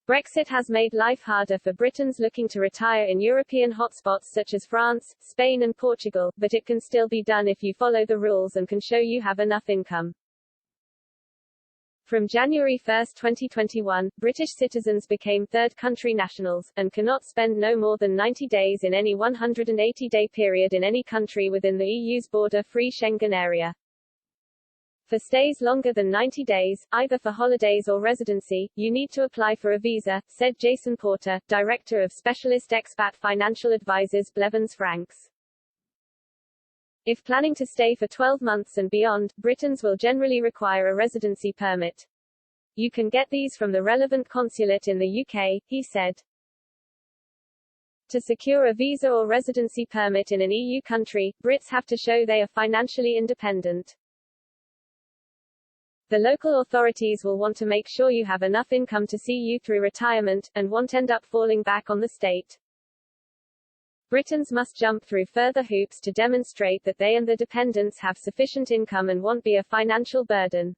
Brexit has made life harder for Britons looking to retire in European hotspots such as France, Spain and Portugal, but it can still be done if you follow the rules and can show you have enough income. From January 1, 2021, British citizens became third-country nationals, and cannot spend no more than 90 days in any 180-day period in any country within the EU's border-free Schengen area. For stays longer than 90 days, either for holidays or residency, you need to apply for a visa, said Jason Porter, director of specialist expat financial advisors Blevins Franks. If planning to stay for 12 months and beyond, Britons will generally require a residency permit. You can get these from the relevant consulate in the UK, he said. To secure a visa or residency permit in an EU country, Brits have to show they are financially independent. The local authorities will want to make sure you have enough income to see you through retirement, and won't end up falling back on the state. Britons must jump through further hoops to demonstrate that they and their dependents have sufficient income and won't be a financial burden.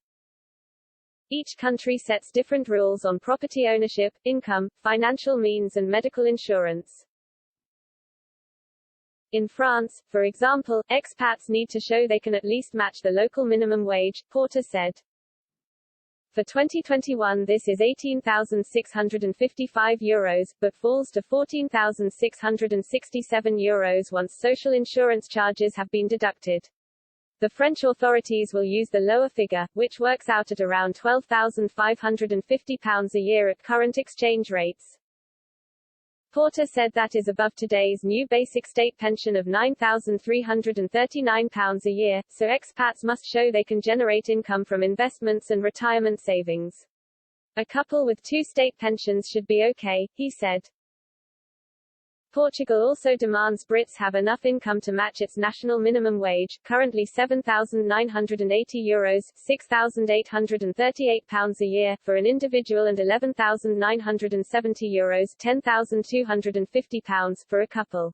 Each country sets different rules on property ownership, income, financial means and medical insurance. In France, for example, expats need to show they can at least match the local minimum wage, Porter said. For 2021 this is €18,655, but falls to €14,667 once social insurance charges have been deducted. The French authorities will use the lower figure, which works out at around £12,550 a year at current exchange rates. Porter said that is above today's new basic state pension of £9,339 a year, so expats must show they can generate income from investments and retirement savings. A couple with two state pensions should be okay, he said. Portugal also demands Brits have enough income to match its national minimum wage, currently €7,980, £6,838 a year, for an individual and €11,970, £10,250, for a couple.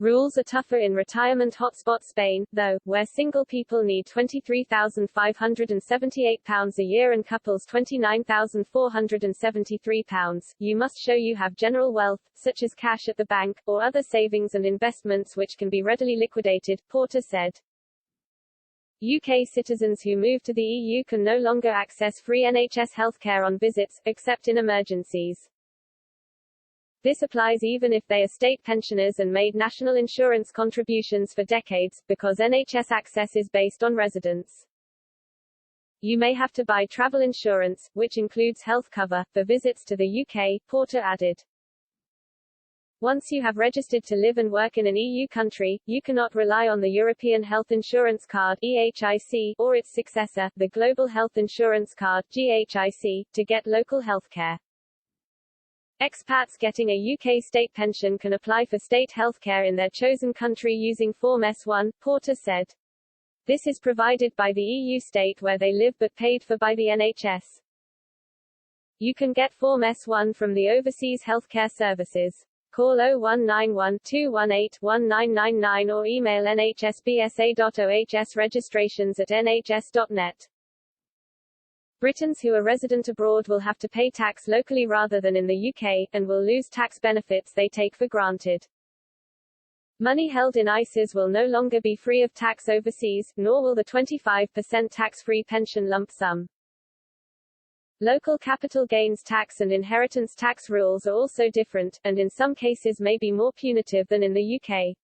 Rules are tougher in retirement hotspot Spain, though, where single people need £23,578 a year and couples £29,473. You must show you have general wealth, such as cash at the bank, or other savings and investments which can be readily liquidated, Porter said. UK citizens who move to the EU can no longer access free NHS healthcare on visits, except in emergencies. This applies even if they are state pensioners and made national insurance contributions for decades, because NHS access is based on residence. You may have to buy travel insurance, which includes health cover, for visits to the UK, Porter added. Once you have registered to live and work in an EU country, you cannot rely on the European Health Insurance Card (EHIC) or its successor, the Global Health Insurance Card (GHIC), to get local healthcare. Expats getting a UK state pension can apply for state healthcare in their chosen country using Form S1, Porter said. This is provided by the EU state where they live but paid for by the NHS. You can get Form S1 from the Overseas Healthcare Services. Call 0191-218-1999 or email nhsbsa.ohsregistrations@nhs.net. Britons who are resident abroad will have to pay tax locally rather than in the UK, and will lose tax benefits they take for granted. Money held in ISAs will no longer be free of tax overseas, nor will the 25% tax-free pension lump sum. Local capital gains tax and inheritance tax rules are also different, and in some cases may be more punitive than in the UK.